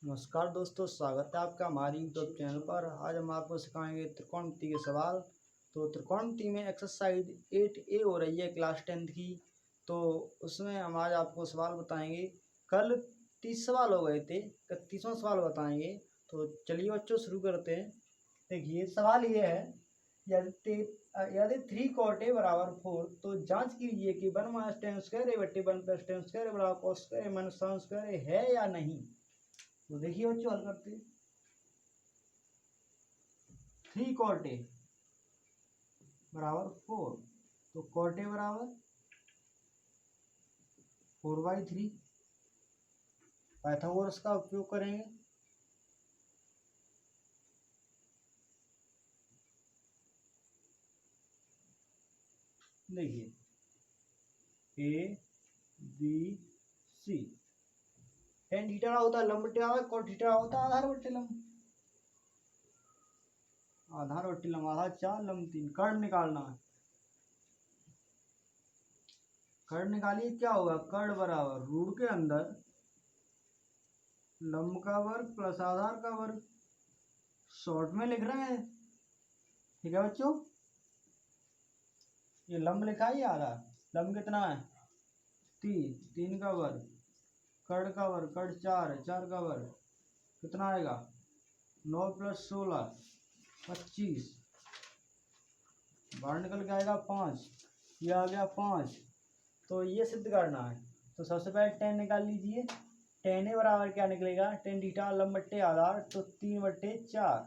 नमस्कार दोस्तों, स्वागत है आपका हमारे यूट्यूब चैनल पर। आज हम आपको सिखाएंगे त्रिकोणमिति के सवाल। तो त्रिकोणमिति में एक्सरसाइज 8A हो रही है क्लास 10th की। तो उसमें हम आज आपको सवाल बताएंगे। कल 30 सवाल हो गए थे, 31वां सवाल बताएंगे। तो चलिए बच्चों शुरू करते हैं। देखिए सवाल ये है, यदि 3 cot A बराबर 4 तो जांच कीजिए कि 1 - tan स्क्वायर A बट्टे 1 + tan स्क्वायर A बराबर cos square A - sin square A है या नहीं। तो देखिए बच्चों हल करते हैं। 3 cot A बराबर 4, तो cot A बराबर 4/3। पाइथागोरस का उपयोग करेंगे। देखिए A B C, tan theta होता है लंब बट्टे आधार, cot थीटा होता है आधार बट्टे लंब। आधार बट्टे लंब, आधार 4 लंब 3। कर्ण निकालना है। कर्ण निकालिए, क्या होगा। कर्ण बराबर रूट के अंदर लंब का वर्ग प्लस आधार का वर्ग। शॉर्ट में लिख रहे हैं, ठीक है बच्चों। ये लंब लिखा है, आधार। लंब कितना है 3, 3 का वर्ग। कर्ण का वर्ग, कर्ण 4 है, 4 का वर्ग कितना आएगा 9 + 16 25। बाहर निकल के आएगा 5, ये आ गया 5। तो ये सिद्ध करना है। तो सबसे पहले tan निकाल लीजिए। tan A बराबर क्या निकलेगा, tan थीटा लंब बट्टे आधार, तो 3/4।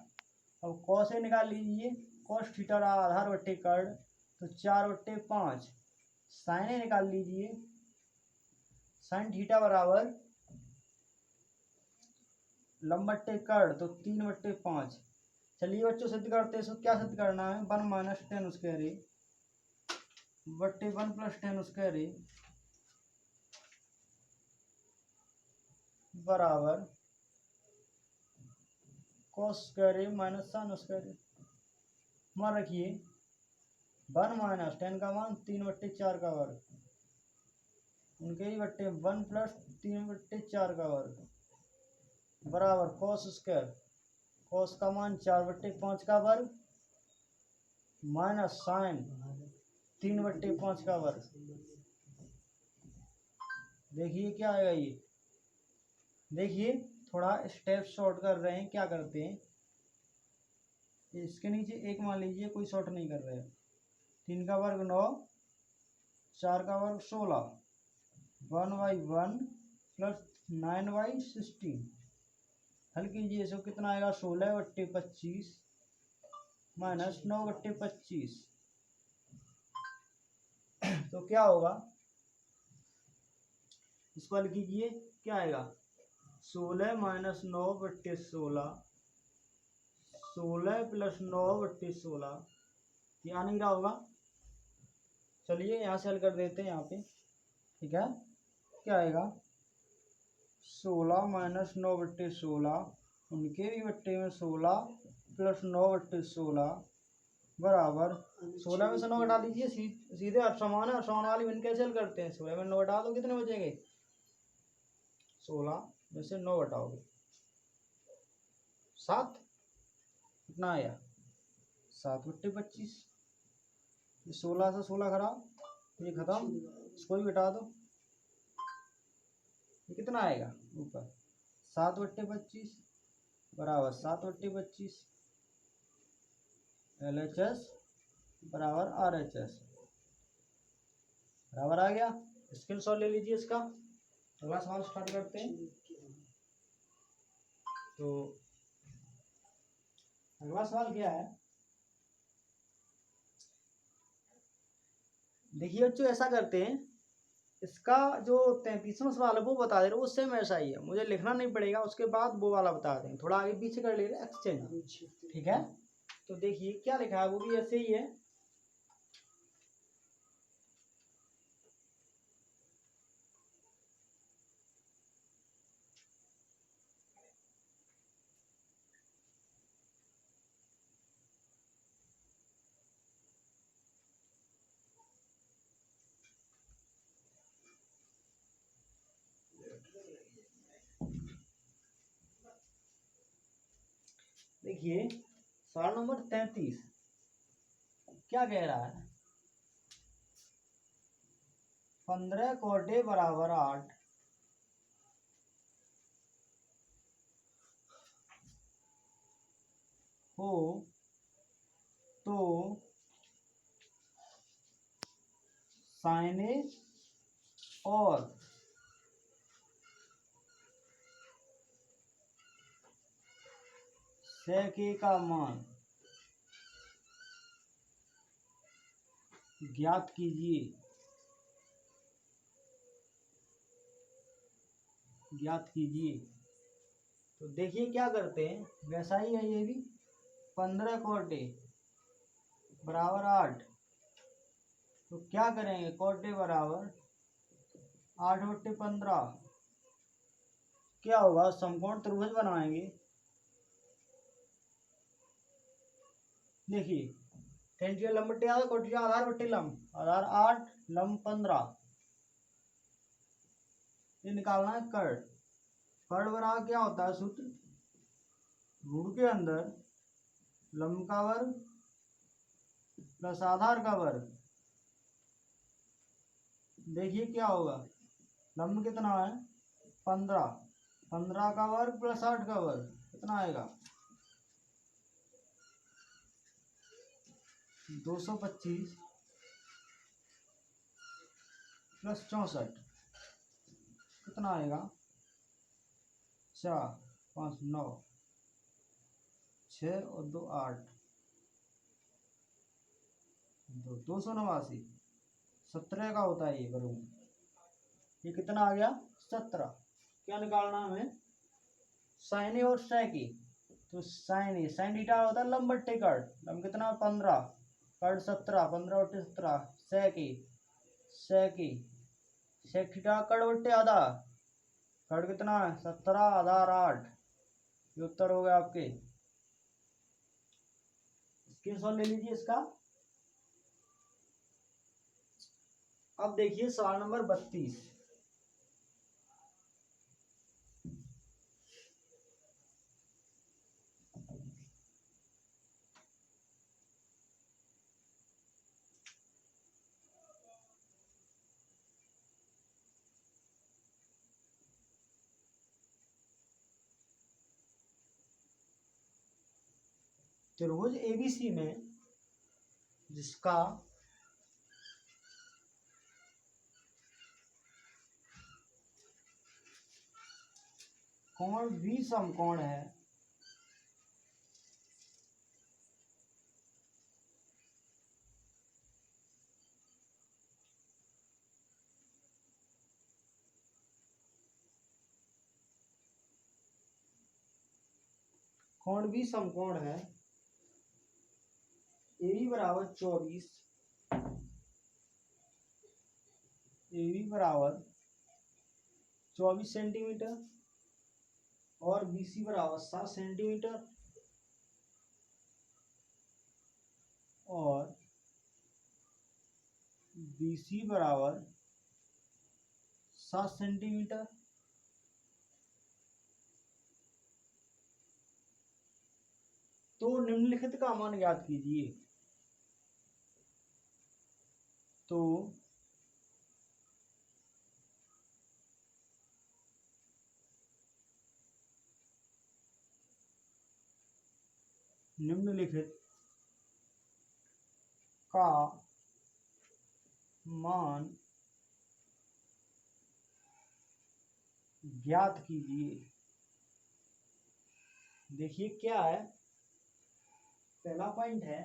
अब cos A निकाल लीजिए। cos थीटा आधार बट्टे कर्ण, तो 4/5। sin A निकाल लीजिए। sin थीटा बराबर लंब बट्टे कर्ण, तो 3/5। चलिए बच्चों सिद्ध करते हैं। इसको क्या सिद्ध करना है, 1 - tan स्क्वायर A बट्टे 1 + tan स्क्वायर A बराबर cos square A - sin square A। मान रखिए 1 - tan का मान 3/4 का वर्ग, उनके ही बट्टे 1 + 3/4 का वर्ग बराबर cos स्क्वायर। cos का मान 4/5 का वर्ग माइनस साइन 3/5 का वर्ग। देखिए क्या आएगा ये। देखिए थोड़ा स्टेप शॉर्ट कर रहे हैं। क्या करते हैं, इसके नीचे एक मान लीजिए, कोई शॉर्ट नहीं कर रहे हैं। 3 का वर्ग 9, 4 का वर्ग 16, 1/1 + 9/16। हल कीजिए, इसको कितना आएगा 16/25 माइनस 9/25। तो क्या होगा, इसको हल कीजिए, क्या आएगा 16 - 9/16, 16 + 9/16। ये आ नहीं रहा होगा। चलिए यहाँ से हल कर देते हैं, यहाँ पे ठीक है। क्या आएगा 16 - 9/16, उनके भी बट्टे में 16 + 9/16 बराबर 16 में से 9 घटा दीजिए। सीधे असमान है, असमान वाली भिन्न कैसे हल करते हैं। 16 में 9 घटा दो, कितने बचेंगे 16 में से 9 घटाओगे 7। कितना आया 7/25। 16 से 16 खराब, ये खत्म, इसको भी घटा दो। ये कितना आएगा ऊपर 7/25 बराबर 7/25। LHS बराबर RHS बराबर आ गया। स्क्रीनशॉट ले लीजिए इसका। अगला सवाल स्टार्ट करते हैं। तो अगला सवाल क्या है, देखिए बच्चों ऐसा करते हैं। इसका जो 33वां सवाल है वो बता दे रहे, वो सेम ऐसा ही है, मुझे लिखना नहीं पड़ेगा। उसके बाद वो वाला बता दें, थोड़ा आगे पीछे कर ले रहे एक्सचेंज, ठीक है। तो देखिए क्या लिखा है, वो भी ऐसे ही है। देखिए सवाल नंबर 33 क्या कह रहा है, 15 कोटे बराबर 8 हो तो साइन ए और सेक ए का मान ज्ञात कीजिए। तो देखिए क्या करते हैं, वैसा ही है ये भी, 15 कोटे बराबर 8, तो क्या करेंगे, कोटे बराबर 8 बट्टे 15, क्या होगा, समकोण त्रिभुज बनाएंगे। देखिए टेंजिया लंब बट्टे आधार, कोटिया आधार बट्टे लंब, आधार 8 लंब 15, ये निकालना है कर्ण। कर्ण बराबर क्या होता है सूत्र, गुण के अंदर लंब का वर्ग प्लस आधार का वर्ग। देखिए क्या होगा, लंब कितना है 15, 15 का वर्ग प्लस 8 का वर्ग कितना आएगा 225 प्लस 64 कितना आएगा 4 5 9 6 और 2 8, 289, 17 का होता है ये वर्गमूल। ये कितना आ गया 17। क्या निकालना है हमें, साइन ए और सेक ए। तो साइन ए, साइन थीटा होता है लंब बट्टे कर्ण, लंब कितना 15, कर्ण 17, 15 बट्टे 17, सेक ए, सेक ए, सेक थीटा कर्ण बट्टे आधा, कर्ण कितना है 17 आधार 8, ये उत्तर हो गया आपके। स्क्रीनशॉट ले लीजिए इसका। अब देखिए सवाल नंबर 32, त्रिभुज एबीसी में जिसका कोण भी समकोण है, कोण भी समकोण है, ए बराबर 24, ए बराबर 24 सेंटीमीटर और बीसी बराबर 7 सेंटीमीटर और बीसी बराबर 7 सेंटीमीटर। तो निम्नलिखित का मान ज्ञात कीजिए। तो निम्नलिखित का मान ज्ञात कीजिए। देखिए क्या है, पहला पॉइंट है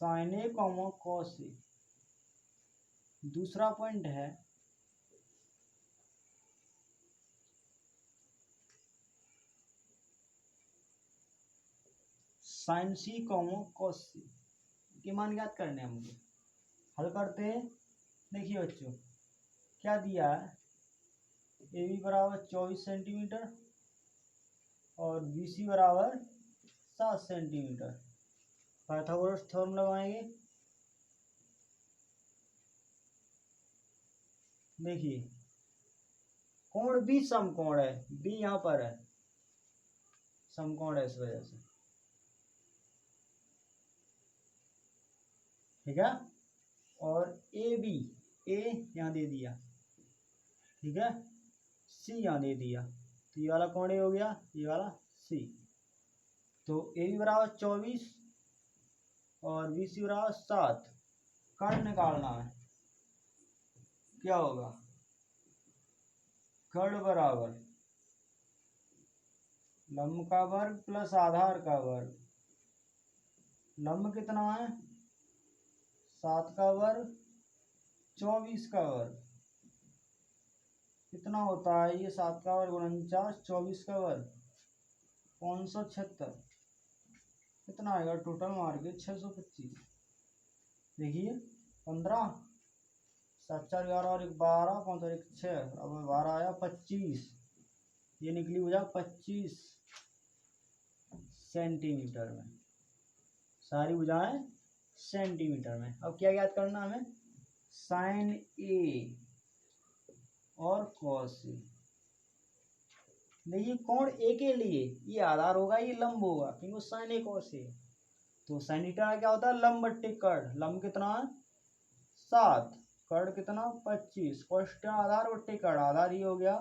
साइन ए कॉस ए। दूसरा पॉइंट है साइन सी कॉस सी के मान ज्ञात करने हैं मुझे। हल करते हैं। देखिए बच्चों क्या दिया है, ए बी बराबर 24 सेंटीमीटर और बी सी बराबर 7 सेंटीमीटर। पाइथागोरस थ्योरम लगाएंगे। देखिए कोण भी समकोण है, बी यहाँ पर है, समकोण है इस वजह से, ठीक है। और ए बी, ए यहाँ दे दिया, ठीक है, सी यहाँ दे दिया, तो ये वाला कोण ए हो गया, ये वाला सी। तो ए बी बराबर 24 और बी सी बराबर 7। कर्ण निकालना है, क्या होगा, कर्ण बराबर लंब का वर्ग प्लस आधार का वर्ग। लंब कितना है, 7 का वर्ग 24 का वर्ग, कितना होता है ये, 7 का वर्ग 49, 24 का वर्ग 576, कितना आएगा टोटल मार के 625। देखिए 15, 7 4 11 और 1 12, 5 और 1 6, अब 12 आया 25, ये निकली भुजा 25 सेंटीमीटर में, सारी भुजाएं सेंटीमीटर में। अब क्या याद करना हमें, साइन ए और कॉस ए। देखिए कोण ए के लिए ये आधार होगा, ये लंब होगा, क्योंकि साइन ए कॉस ए। तो साइन थीटा क्या होता है, लंब बट्टे कर्ण। लंब कितना है 7, कर्ण कितना 25, कॉस्ट आधार बट्टे कर्ण, आधार ये हो गया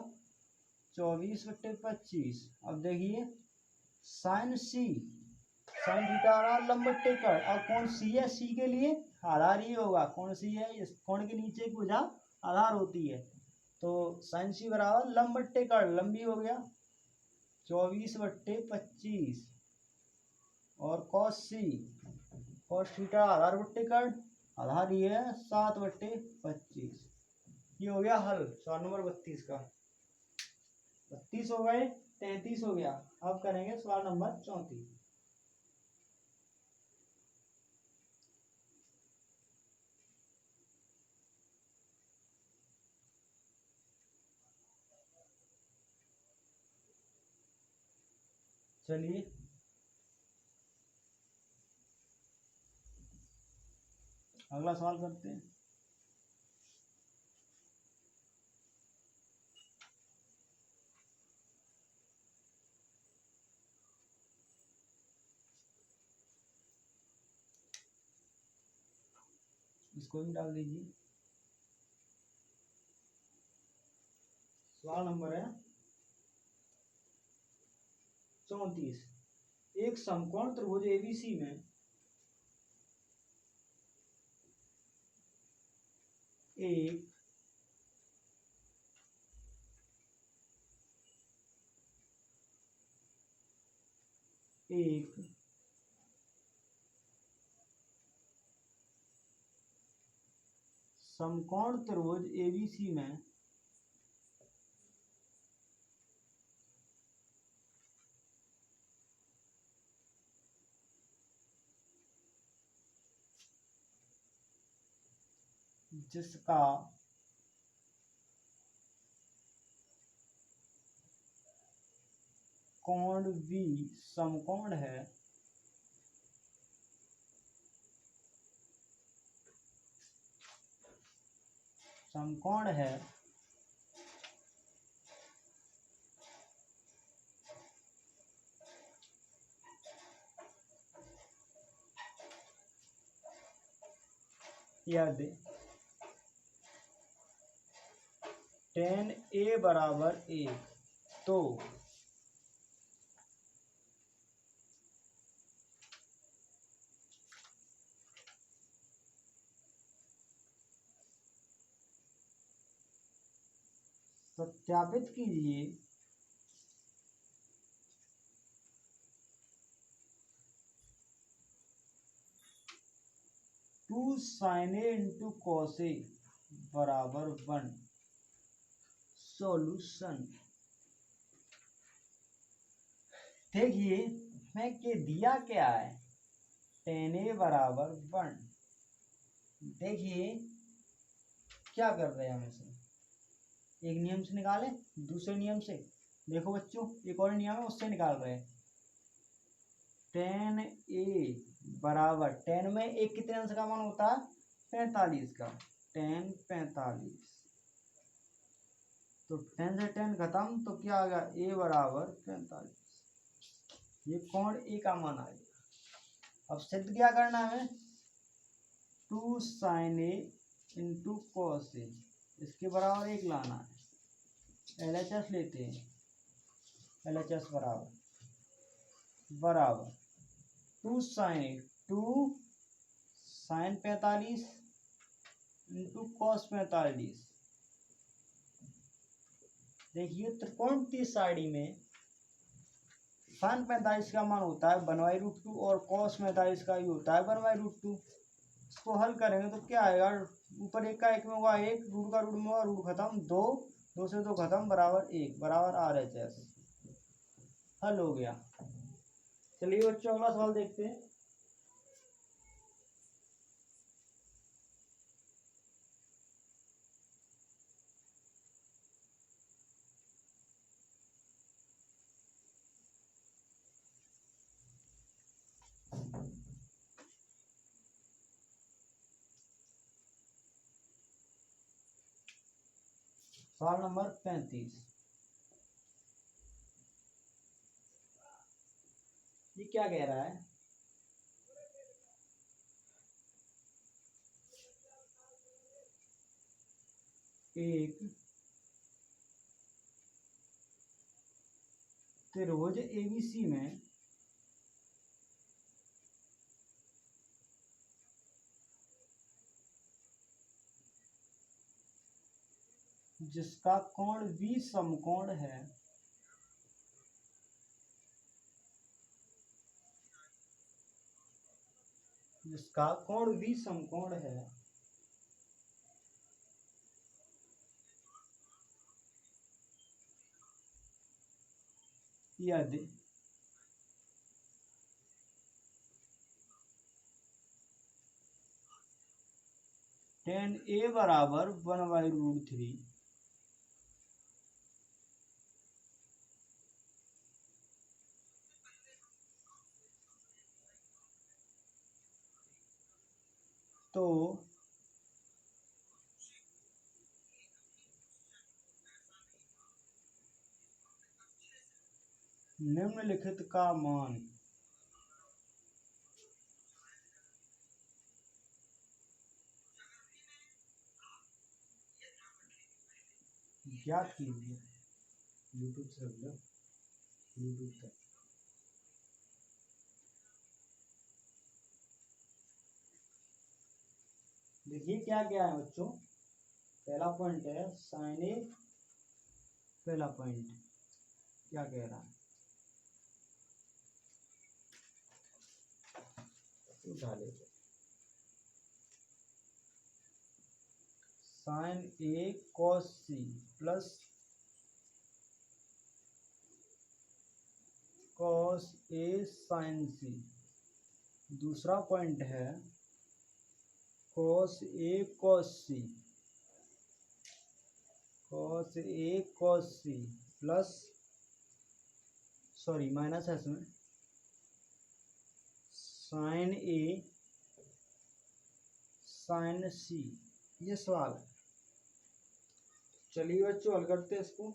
24 बट्टे 25। अब देखिए साइन सी, साइन थीटा आ रहा लंब बट्टे कर्ण। अब कौन सी है, सी के लिए आधार ये होगा, कौन सी है, इस कोण के नीचे की भुजा आधार होती है। तो साइन सी बराबर लंब बट्टे कर्ण, लंबी हो गया 24 बट्टे 25 और कॉस सी, कॉस थीटा आधार बट्टे कर्ण, आधार ये है 7 बट्टे 25। ये हो गया हल सवाल नंबर 32 का। 32 हो गए, 33 हो गया। अब करेंगे सवाल नंबर 34। चलिए अगला सवाल करते हैं। इसको भी डाल दीजिए। सवाल नंबर है 34। एक समकोण त्रिभुज एबीसी में एक एक समकोण त्रिभुज एबीसी में जिसका कोण भी समकोण है समकोण है याद दे tan ए बराबर 1, तो सत्यापित कीजिए two sine A into cos A बराबर 1। सॉल्यूशन देखिए मैं के दिया क्या है, tan ए बराबर 1। देखिए क्या कर रहे हैं हम इसे, एक नियम से निकाले दूसरे नियम से। देखो बच्चों एक और नियम है उससे निकाल रहे हैं। tan ए बराबर, tan में एक कितने अंश का मान होता है 45 का, tan 45 तो 10 से 10 खत्म, तो क्या आ गया ए बराबर 45। ये कोण ए का मान आ गया। अब सिद्ध क्या करना है, 2 sin ए इंटू कॉस ए, इसके बराबर एक लाना है। LHS लेते हैं, LHS बराबर 2 sin ए, 2 sin 45 इंटू कॉस 45। देखिए त्रिकोणमितीय सारणी में sin 45 का मान होता है 1/√2 और cos 45 का ही होता है 1/√2। इसको हल करेंगे तो क्या आएगा, ऊपर एक का एक में होगा एक, रूट का रूट में होगा रूट खत्म, दो, दो से दो खत्म, बराबर एक, बराबर RHS। हल हो गया। चलिए बच्चों अगला सवाल देखते हैं। सवाल नंबर 35। ये क्या कह रहा है, एक त्रिभुज ABC में जिसका कोण V समकोण है, जिसका कोण V समकोण है, यदि tan A बराबर 1/√3, तो निम्नलिखित का मान ज्ञात कीजिए। यूट्यूब से यूट्यूब से देखिए क्या क्या है बच्चों। पहला पॉइंट है साइन ए, पहला पॉइंट क्या कह रहा है, उठा लेते, sine A cos C plus cos A sine C. दूसरा पॉइंट है cos A cos C, cos A cos C plus, sorry minus है इसमें, साइन ए साइन सी। ये सवाल है। चलिए बच्चों हल करते हैं इसको।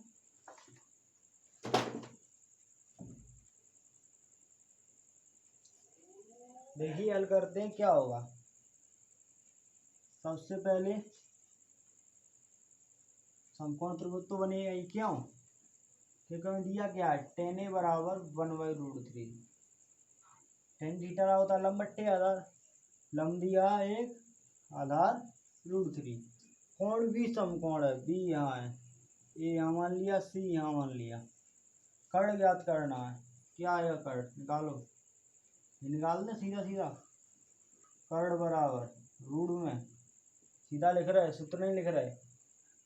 देखिए हल करते हैं क्या होगा। सबसे पहले समकोण त्रिभुज तो बनेगा ही, क्यों, क्योंकि हमें दिया क्या है, tan A बराबर 1/√3। tan थीटा का होता है लंब बट्टे आधार, लंब दिया एक, आधार √3। कोण भी समकोण है, B यहाँ है, A यहाँ मान लिया, C यहाँ मान लिया। कर्ण ज्ञात करना है, क्या आएगा कर्ण, निकालो, निकाल दे सीधा सीधा। कर्ण बराबर रूट में सीधा लिख रहे, सूत्र नहीं लिख रहे,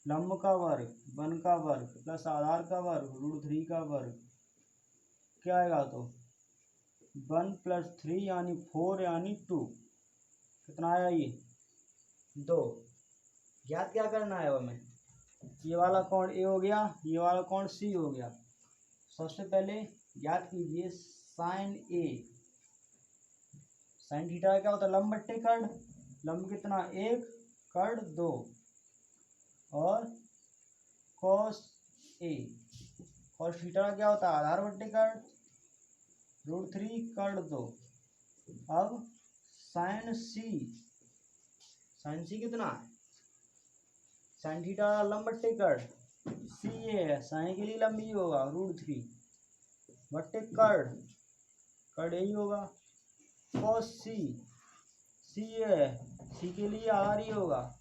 लंब का वर्ग, वन का वर्ग प्लस आधार का वर्ग √3 का वर्ग, क्या आएगा तो 1 + 3 यानी 4 यानी 2। कितना आया ये 2। ज्ञात क्या करना है हमें, ये वाला कोण ए हो गया, ये वाला कोण सी हो गया। सबसे पहले ज्ञात कीजिए साइन ए, साइन थीटा क्या होता है लंब बट्टे कर्ण, लंब कितना एक, कर्ण दो, और कॉस ए। कॉस थीटा क्या होता है, आधार बट्टे कर्ड, √3 कर्ड 2। अब साइन सी, साइन सी कितना है, साइन थीटा लंब बट्टे कर्ड, सी ये है, साइन के लिए लंबी होगा √3 बट्टे कर्ड, कर्ड यही होगा। कॉस सी, सी ये है, सी के लिए आधार ही होगा,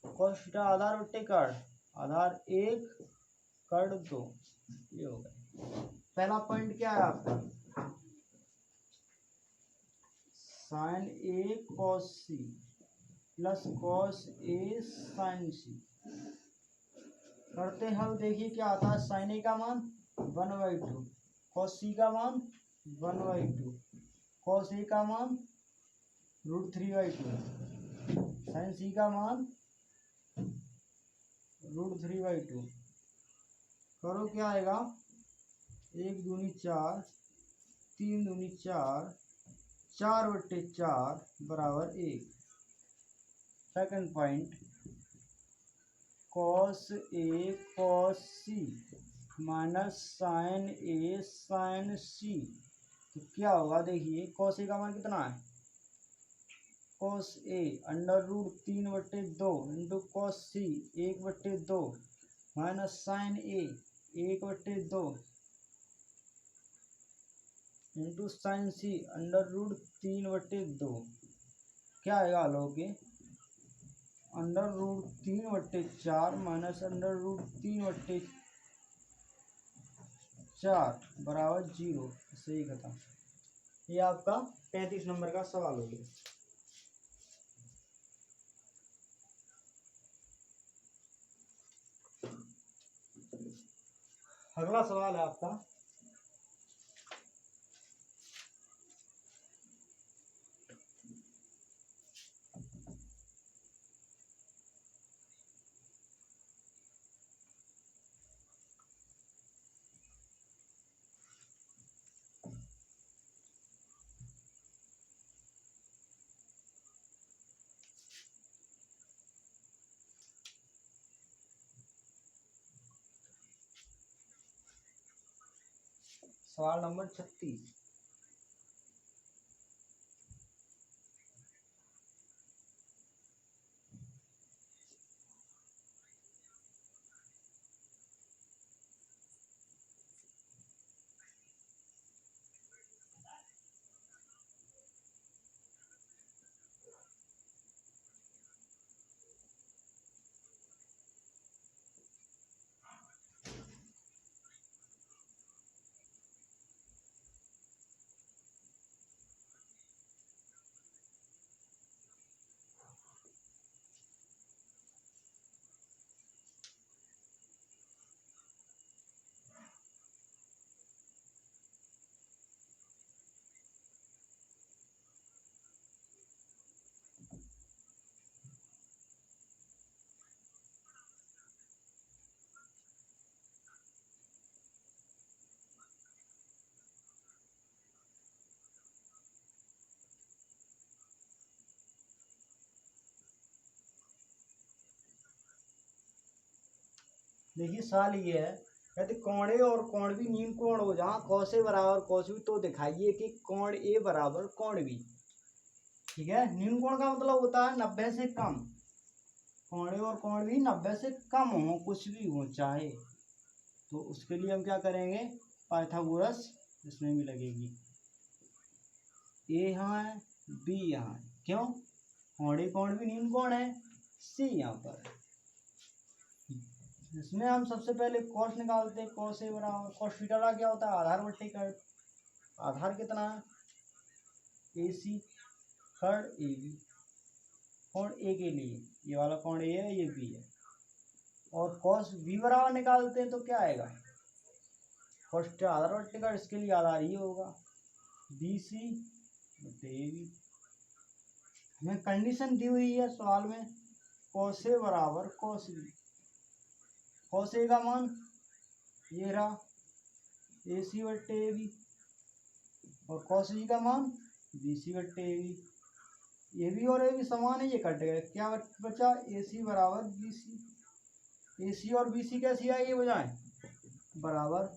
कॉस थीटा आधार बट्टे कर्ड, आधार 1 कर्ड 2, ये होगा। पहला पॉइंट क्या है आपका, sign A cos C plus cos A sine सी। करते हैं, देखिए क्या आता है, साइन ए का मान 1/2, कॉस सी का मान 1/2, कॉस ए का मान √3/2, साइन सी का मान √3/2। करो क्या आएगा, 1 दूनी 4, 3 दूनी 4, 4/4 बराबर 1। Second point, cos A cos C minus sign A sine सी, तो क्या होगा, देखिए कॉस ए का मान कितना है, कॉस ए √3/2 इंटू कॉस सी 1/2 माइनस साइन ए 1/2 इंटू साइन सी √3/2। क्या आएगा लोगे, √3/4 माइनस √3/4 बराबर 0। सही खत्म। ये आपका 35 नंबर का सवाल हो गया। अगला सवाल है आपका, सवाल नंबर 36। देखिए सवाल ये है, यदि कोण ए और कोण बी नीम कोण हो, जहाँ कॉस ए बराबर कॉस बी, तो दिखाइए कि कोण ए बराबर कोण बी। ठीक है, नीम कोण का मतलब होता है 90 से कम, कोण ए और कोण बी 90 से कम हो, कुछ भी हो चाहे, तो उसके लिए हम क्या करेंगे, पाइथागोरस इसमें भी लगेगी। ए यहाँ है, बी यहाँ है, क्यों, कोण ए कोण बी नीम कोण है, सी यहाँ पर। इसमें हम सबसे पहले कॉस निकालते हैं, कॉस ए बराबर कॉस थीटा का क्या होता है, आधार बट्टे कर्ड, आधार कितना है ए सी, कर्ड ए बी, कोण ए के लिए ये वाला कोण ए है, ये बी है। और कॉस बी बराबर निकालते हैं तो क्या आएगा, कॉस थीटा आधार बट्टे कर्ड, इसके लिए आधार ही होगा बी सी बट्टे ए बी। हमें कंडीशन दी हुई है सवाल में, कॉस ए बराबर कॉस बी, कॉस ए का मान ये रहा ए सी बट्टे ए बी, और कॉस बी का मान बी सी बट्टे ए बी। ए बी और ए बी समान है, ये कट गए, क्या बचा, ए सी बराबर बी सी। AC और BC कैसी आएगी भुजाएं? बराबर।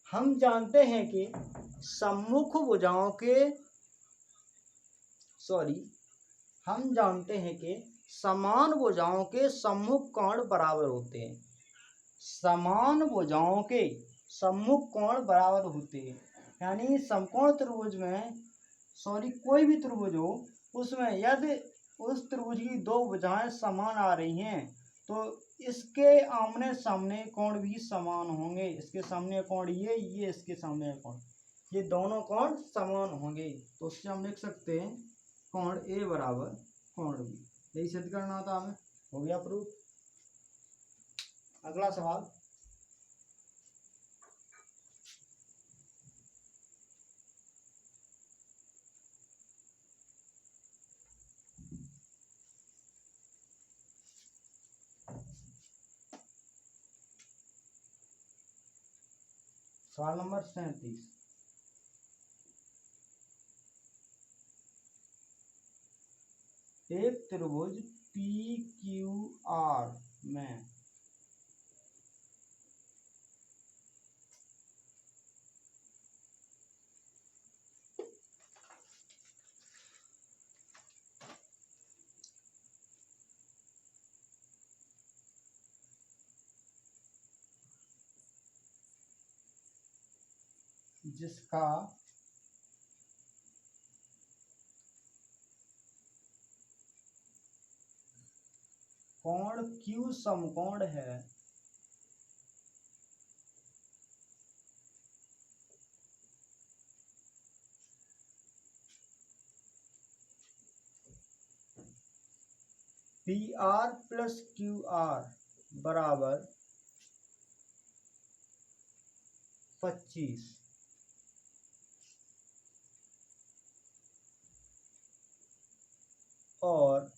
हम जानते हैं कि सम्मुख भुजाओं के हम जानते हैं कि समान भुजाओं के सम्मुख कोण बराबर होते हैं। समान भुजाओं के सम्मुख कोण बराबर होते हैं, यानी समकोण त्रिभुज में कोई भी त्रिभुज हो, उसमें यदि उस त्रिभुज की दो भुजाएं समान आ रही हैं तो इसके आमने सामने कोण भी समान होंगे। इसके सामने कोण ये इसके सामने कोण, ये दोनों कोण समान होंगे। तो उससे हम लिख सकते हैं कोण ए बराबर कोण बी। यही सिद्ध करना था हमें, हो गया प्रूफ। अगला सवाल, सवाल नंबर 37। एक त्रिभुज PQR में जिसका कोण Q समकोण है, PR प्लस QR बराबर 25, और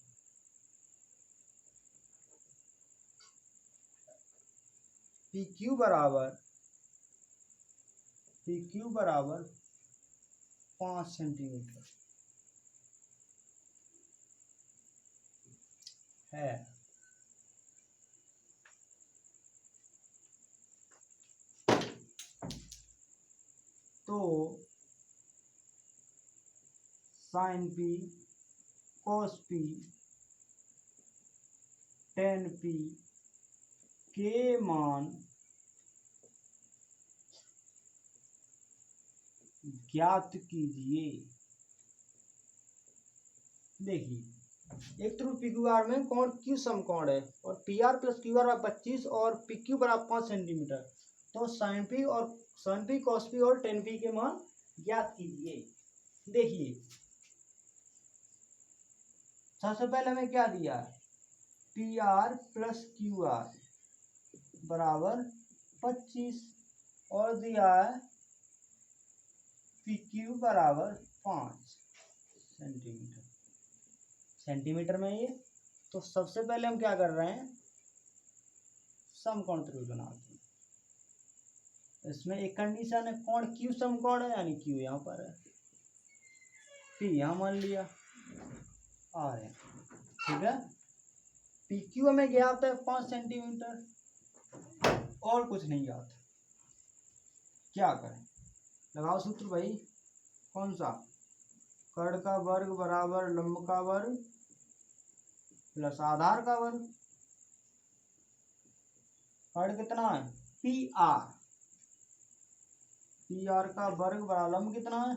PQ बराबर 5 सेंटीमीटर है। तो sin P cos P tan P के मान ज्ञात कीजिए। देखिए, एक त्रिभुज PQR में कोण Q समकोण है और PR प्लस QR बराबर 25 और PQ बराबर 5 सेंटीमीटर। तो sin P cos P और tan P के मान ज्ञात कीजिए। देखिए, सबसे पहले हमें क्या दिया है, PR प्लस QR बराबर 25 और दिया है PQ बराबर 5 सेंटीमीटर। सेंटीमीटर में ये, तो सबसे पहले हम क्या कर रहे हैं, समकोण त्रिभुज बनाते हैं। इसमें एक कंडीशन है, कोण Q समकोण है, यानी Q यहाँ पर है, P यहाँ मान लिया, R है, ठीक है। PQ हमें ज्ञात है 5 सेंटीमीटर, और कुछ नहीं ज्ञात। क्या करें, लगाओ सूत्र भाई, कौन सा, कर्ण का वर्ग बराबर लंब का वर्ग प्लस आधार का वर्ग। कर्ण कितना है, PR का वर्ग बराबर लंब कितना है,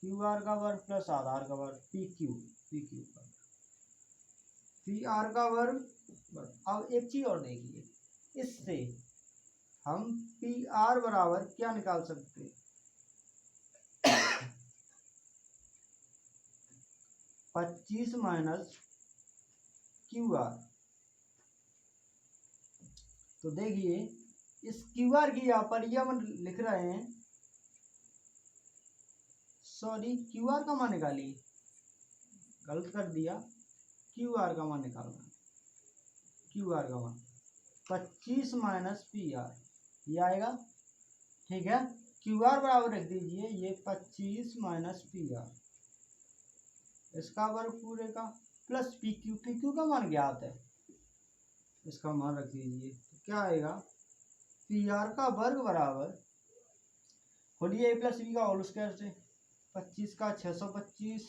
QR का वर्ग प्लस आधार का वर्ग PQ का, PR का वर्ग। अब एक चीज और देखिए, इससे हम PR बराबर क्या निकाल सकते हैं, 25 माइनस QR। तो देखिए, इस QR की यहाँ पर यह हम लिख रहे हैं, QR का मान निकालिए, गलत कर दिया, QR का मान निकालना, QR का मान 25 माइनस PR ये आएगा, ठीक है। QR बराबर रख दीजिए, ये 25 माइनस PR, इसका वर्ग पूरे का, प्लस PQ का मान ज्ञात है, इसका मान रख दीजिए। तो क्या आएगा, पी आर का वर्ग बराबर, खोलिए ए प्लस बी का होल स्क्वायर से, 25 का 625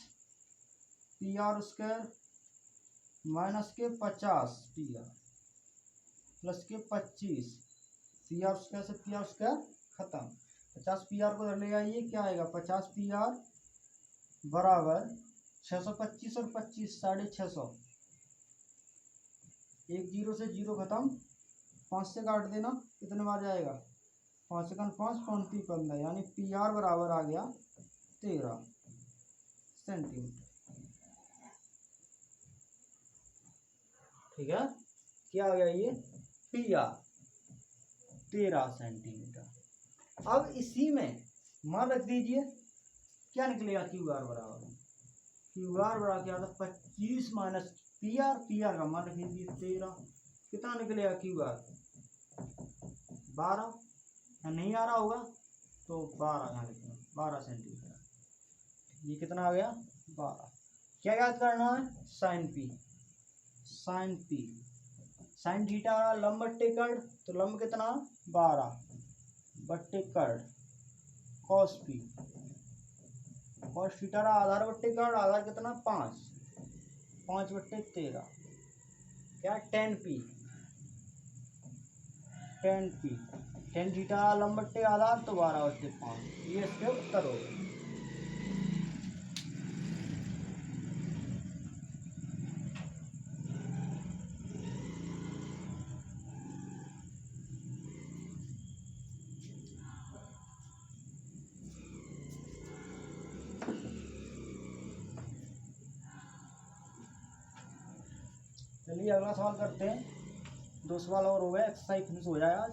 पी आर स्क्वायर माइनस के 50 पी आर प्लस के 25 पी आर स्क्वायर से पी आर स्क्वायर खत्म। 50 पी आर को ले आइए, क्या आएगा 50 पी आर बराबर 625 और 25 650, एक जीरो से जीरो खत्म, 5 से काट देना, कितने बार जाएगा 5 सेकंड 5 5 15, यानी पी आर बराबर आ गया 13 सेंटीमीटर। ठीक है, क्या आ गया ये पी आर 13 सेंटीमीटर। अब इसी में मान रख दीजिए, क्या निकलेगा क्यू आर बराबर, क्यू आर बराबर क्या था 25 माइनस पी आर का मान रख दीजिए 13, कितना निकलेगा क्यू आर 12, या नहीं आ रहा होगा तो 12 यहाँ लिखना 12 सेंटीमीटर। ये कितना आ गया 12। क्या याद करना है, sine P, sine P sine theta आ रहा लंब बट्टे कर्ण, तो लंब कितना 12 बट्टे कर्ण, कॉस पी, कॉस थीटा रहा आधार बट्टे कर्ण, आधार कितना 5 5 बट्टे 13, क्या 10 पी, 10 पी, 10 थीटा लंब बट्टे आधार तो 12 बट्टे 5, ये इसके उत्तर हो गए। चलिए अगला सवाल करते हैं, 2 सवाल और हो गए, एक्सरसाइज फिनिश हो जाए आज।